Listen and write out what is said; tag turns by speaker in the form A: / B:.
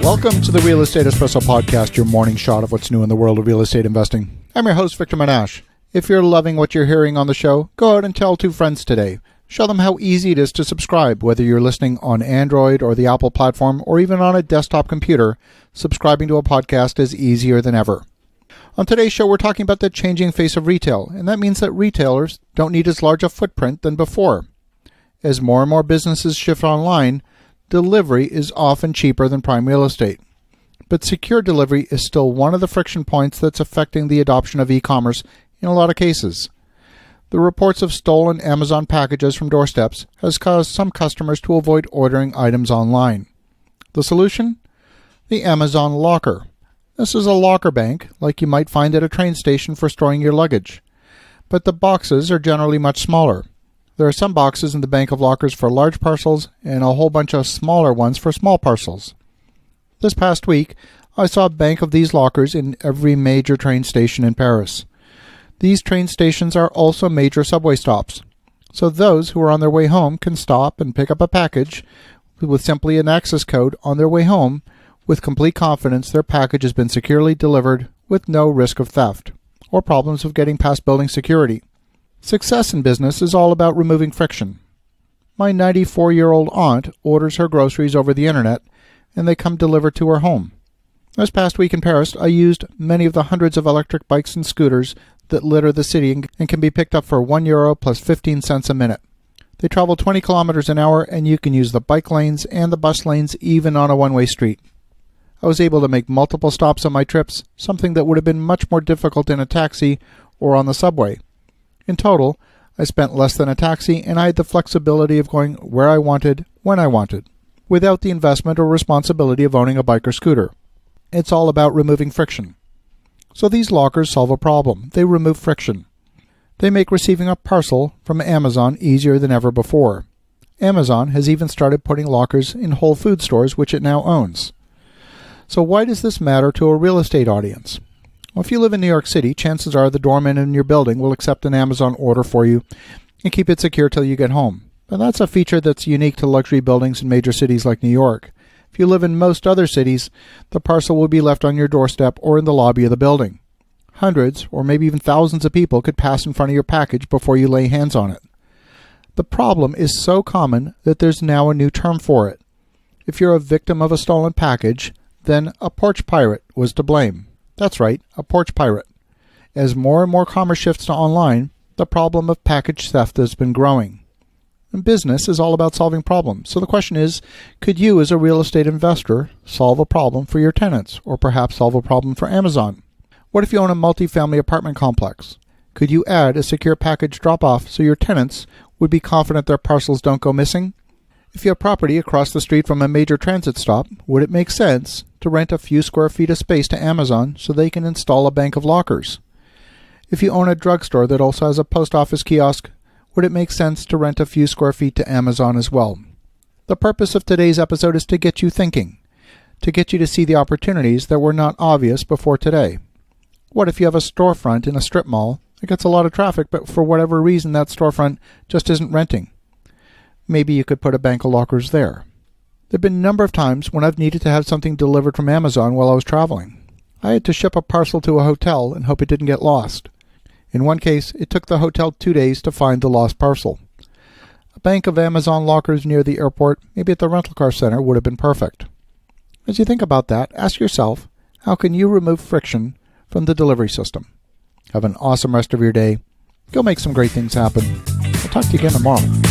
A: Welcome to the Real Estate Espresso Podcast, your morning shot of what's new in the world of real estate investing. I'm your host, Victor Menashe. If you're loving what you're hearing on the show, go out and tell 2 friends today. Show them how easy it is to subscribe, whether you're listening on Android or the Apple platform, or even on a desktop computer. Subscribing to a podcast is easier than ever. On today's show, we're talking about the changing face of retail, and that means that retailers don't need as large a footprint than before. As more and more businesses shift online, delivery is often cheaper than prime real estate. But secure delivery is still one of the friction points that's affecting the adoption of e-commerce in a lot of cases. The reports of stolen Amazon packages from doorsteps has caused some customers to avoid ordering items online. The solution? The Amazon Locker. This is a locker bank like you might find at a train station for storing your luggage. But the boxes are generally much smaller. There are some boxes in the bank of lockers for large parcels and a whole bunch of smaller ones for small parcels. This past week, I saw a bank of these lockers in every major train station in Paris. These train stations are also major subway stops, so those who are on their way home can stop and pick up a package with simply an access code on their way home with complete confidence their package has been securely delivered with no risk of theft or problems of getting past building security. Success in business is all about removing friction. My 94-year-old aunt orders her groceries over the internet, and they come delivered to her home. This past week in Paris, I used many of the hundreds of electric bikes and scooters that litter the city and can be picked up for €1 plus 15 cents a minute. They travel 20 kilometers an hour, and you can use the bike lanes and the bus lanes even on a one-way street. I was able to make multiple stops on my trips, something that would have been much more difficult in a taxi or on the subway. In total, I spent less than a taxi, and I had the flexibility of going where I wanted, when I wanted, without the investment or responsibility of owning a bike or scooter. It's all about removing friction. So these lockers solve a problem. They remove friction. They make receiving a parcel from Amazon easier than ever before. Amazon has even started putting lockers in Whole Foods stores, which it now owns. So why does this matter to a real estate audience? Well, if you live in New York City, chances are the doorman in your building will accept an Amazon order for you and keep it secure till you get home. But that's a feature that's unique to luxury buildings in major cities like New York. If you live in most other cities, the parcel will be left on your doorstep or in the lobby of the building. Hundreds or maybe even thousands of people could pass in front of your package before you lay hands on it. The problem is so common that there's now a new term for it. If you're a victim of a stolen package, then a porch pirate was to blame. That's right, a porch pirate. As more and more commerce shifts to online, the problem of package theft has been growing. And business is all about solving problems. So the question is, could you as a real estate investor solve a problem for your tenants, or perhaps solve a problem for Amazon? What if you own a multifamily apartment complex? Could you add a secure package drop-off so your tenants would be confident their parcels don't go missing? If you have property across the street from a major transit stop, would it make sense to rent a few square feet of space to Amazon so they can install a bank of lockers? If you own a drugstore that also has a post office kiosk, would it make sense to rent a few square feet to Amazon as well? The purpose of today's episode is to get you thinking, to get you to see the opportunities that were not obvious before today. What if you have a storefront in a strip mall that gets a lot of traffic, but for whatever reason that storefront just isn't renting? Maybe you could put a bank of lockers there. There have been a number of times when I've needed to have something delivered from Amazon while I was traveling. I had to ship a parcel to a hotel and hope it didn't get lost. In one case, it took the hotel 2 days to find the lost parcel. A bank of Amazon lockers near the airport, maybe at the rental car center, would have been perfect. As you think about that, ask yourself, how can you remove friction from the delivery system? Have an awesome rest of your day. Go make some great things happen. I'll talk to you again tomorrow.